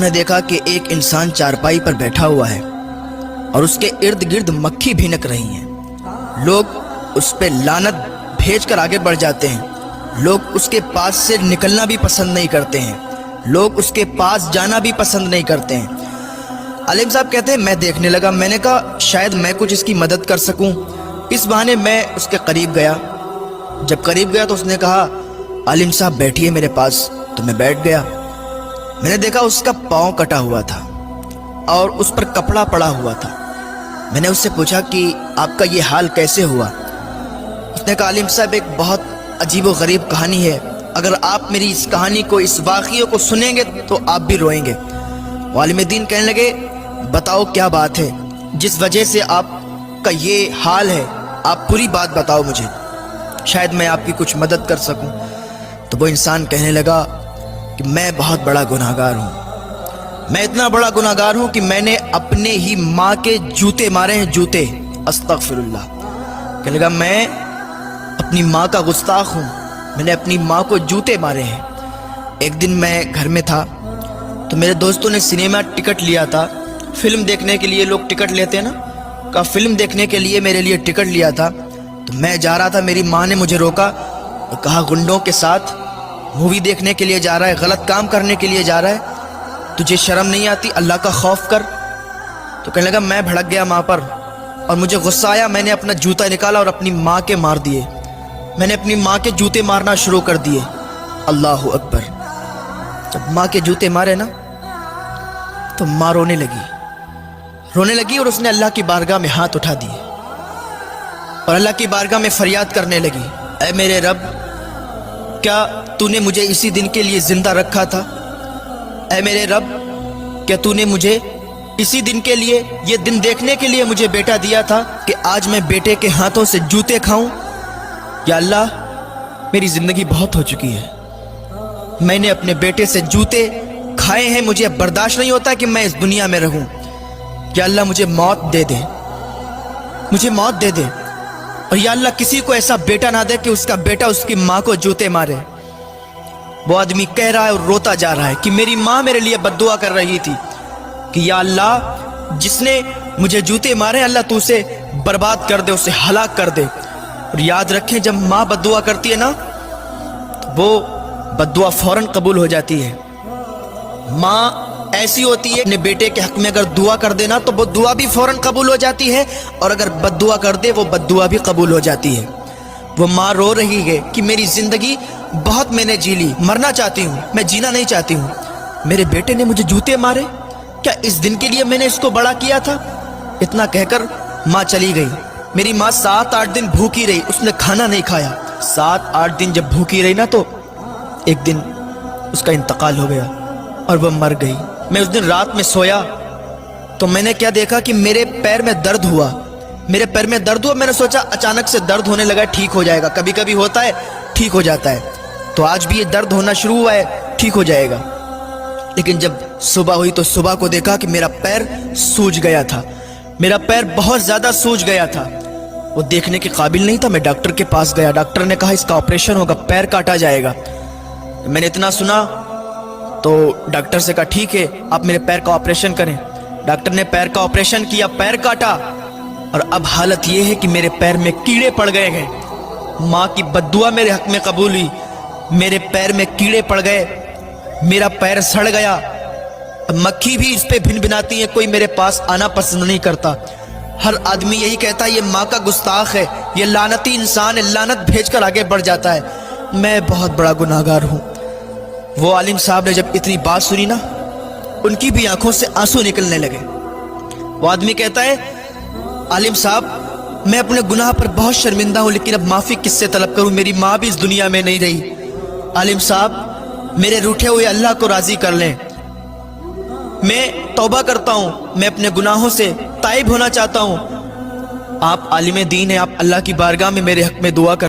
انہوں نے دیکھا کہ ایک انسان چارپائی پر بیٹھا ہوا ہے اور اس کے ارد گرد مکھی بھینک رہی ہیں۔ لوگ اس پہ لعنت بھیج کر آگے بڑھ جاتے ہیں، لوگ اس کے پاس سے نکلنا بھی پسند نہیں کرتے ہیں، لوگ اس کے پاس جانا بھی پسند نہیں کرتے ہیں۔ عالم صاحب کہتے ہیں میں دیکھنے لگا، میں نے کہا شاید میں کچھ اس کی مدد کر سکوں، اس بہانے میں اس کے قریب گیا۔ جب قریب گیا تو اس نے کہا عالم صاحب بیٹھیے میرے پاس، تو میں بیٹھ گیا۔ میں نے دیکھا اس کا پاؤں کٹا ہوا تھا اور اس پر کپڑا پڑا ہوا تھا۔ میں نے اس سے پوچھا کہ آپ کا یہ حال کیسے ہوا؟ اس نے کہا عالم صاحب ایک بہت عجیب و غریب کہانی ہے، اگر آپ میری اس کہانی کو، اس واقعے کو سنیں گے تو آپ بھی روئیں گے۔ عالم دین کہنے لگے بتاؤ کیا بات ہے جس وجہ سے آپ کا یہ حال ہے، آپ پوری بات بتاؤ مجھے، شاید میں آپ کی کچھ مدد کر سکوں۔ تو وہ انسان کہنے لگا کہ میں بہت بڑا گناہگار ہوں، میں اتنا بڑا گناہگار ہوں کہ میں نے اپنے ہی ماں کے جوتے مارے ہیں، جوتے، استغفر اللہ۔ کہنے لگا میں اپنی ماں کا گستاخ ہوں، میں نے اپنی ماں کو جوتے مارے ہیں۔ ایک دن میں گھر میں تھا تو میرے دوستوں نے سنیما ٹکٹ لیا تھا، فلم دیکھنے کے لیے لوگ ٹکٹ لیتے ہیں نا، کہا فلم دیکھنے کے لیے میرے لیے ٹکٹ لیا تھا۔ تو میں جا رہا تھا، میری ماں نے مجھے روکا اور کہا گنڈوں کے ساتھ مووی دیکھنے کے لیے جا رہا ہے، غلط کام کرنے کے لیے جا رہا ہے، تجھے شرم نہیں آتی؟ اللہ کا خوف کر۔ تو کہنے لگا میں بھڑک گیا ماں پر اور مجھے غصہ آیا، میں نے اپنا جوتا نکالا اور اپنی ماں کے مار دیے، میں نے اپنی ماں کے جوتے مارنا شروع کر دیے۔ اللہ اکبر۔ جب ماں کے جوتے مارے نا تو ماں رونے لگی اور اس نے اللہ کی بارگاہ میں ہاتھ اٹھا دیے اور اللہ کی بارگاہ میں فریاد کرنے لگی، اے میرے رب، کیا تو نے مجھے اسی دن کے لیے زندہ رکھا تھا؟ اے میرے رب، کیا تو نے مجھے اسی دن کے لیے، یہ دن دیکھنے کے لیے مجھے بیٹا دیا تھا کہ آج میں بیٹے کے ہاتھوں سے جوتے کھاؤں؟ یا اللہ، میری زندگی بہت ہو چکی ہے، میں نے اپنے بیٹے سے جوتے کھائے ہیں، مجھے اب برداشت نہیں ہوتا کہ میں اس دنیا میں رہوں۔ یا اللہ مجھے موت دے دے، مجھے موت دے دے، اور یا اللہ کسی کو ایسا بیٹا نہ دے کہ اس کا بیٹا اس کی ماں کو جوتے مارے۔ وہ آدمی کہہ رہا ہے اور روتا جا رہا ہے کہ میری ماں میرے لیے بد دعا کر رہی تھی کہ یا اللہ جس نے مجھے جوتے مارے، اللہ تو اسے برباد کر دے، اسے ہلاک کر دے۔ اور یاد رکھیں جب ماں بد دعا کرتی ہے نا وہ بد دعا فوراً قبول ہو جاتی ہے۔ ماں ایسی ہوتی ہے، اپنے بیٹے کے حق میں اگر دعا کر دینا تو وہ دعا بھی فوراً قبول ہو جاتی ہے، اور اگر بد دعا کر دے وہ بد دعا بھی قبول ہو جاتی ہے۔ وہ ماں رو رہی ہے کہ میری زندگی بہت میں نے جی لی، مرنا چاہتی ہوں، میں جینا نہیں چاہتی ہوں، میرے بیٹے نے مجھے جوتے مارے، کیا اس دن کے لیے میں نے اس کو بڑا کیا تھا؟ اتنا کہہ کر ماں چلی گئی۔ میری ماں 7-8 دن بھوکی رہی، اس نے کھانا نہیں کھایا۔ 7-8 دن جب بھوکی رہی نا تو ایک دن اس کا انتقال ہو گیا اور وہ مر گئی۔ میں اس دن رات میں سویا تو میں نے کیا دیکھا کہ میرے پیر میں درد ہوا، میرے پیر میں درد ہوا۔ میں نے سوچا اچانک سے درد ہونے لگا، ٹھیک ہو جائے گا، کبھی کبھی ہوتا ہے ٹھیک ہو جاتا ہے، تو آج بھی یہ درد ہونا شروع ہوا ہے، ٹھیک ہو جائے گا۔ لیکن جب صبح ہوئی تو صبح کو دیکھا کہ میرا پیر سوج گیا تھا، میرا پیر بہت زیادہ سوج گیا تھا، وہ دیکھنے کے قابل نہیں تھا۔ میں ڈاکٹر کے پاس گیا، ڈاکٹر نے کہا اس کا آپریشن ہوگا، پیر کاٹا جائے گا۔ میں نے اتنا سنا تو ڈاکٹر سے کہا ٹھیک ہے آپ میرے پیر کا آپریشن کریں۔ ڈاکٹر نے پیر کا آپریشن کیا، پیر کاٹا، اور اب حالت یہ ہے کہ میرے پیر میں کیڑے پڑ گئے ہیں۔ ماں کی بد دعا میرے حق میں قبول ہوئی، میرے پیر میں کیڑے پڑ گئے، میرا پیر سڑ گیا، مکھی بھی اس پہ بھن بھناتی ہے، کوئی میرے پاس آنا پسند نہیں کرتا۔ ہر آدمی یہی کہتا ہے یہ ماں کا گستاخ ہے، یہ لعنتی انسان ہے، لعنت بھیج کر آگے بڑھ جاتا ہے۔ میں بہت بڑا گناہگار ہوں۔ وہ عالم صاحب نے جب اتنی بات سنی نا ان کی بھی آنکھوں سے آنسو نکلنے لگے۔ وہ آدمی کہتا ہے عالم صاحب میں اپنے گناہ پر بہت شرمندہ ہوں، لیکن اب معافی کس سے طلب کروں، میری ماں بھی اس دنیا میں نہیں رہی۔ عالم صاحب میرے روٹھے ہوئے اللہ کو راضی کر لیں، میں توبہ کرتا ہوں، میں اپنے گناہوں سے تائب ہونا چاہتا ہوں۔ آپ عالم دین ہیں، آپ اللہ کی بارگاہ میں میرے حق میں دعا کر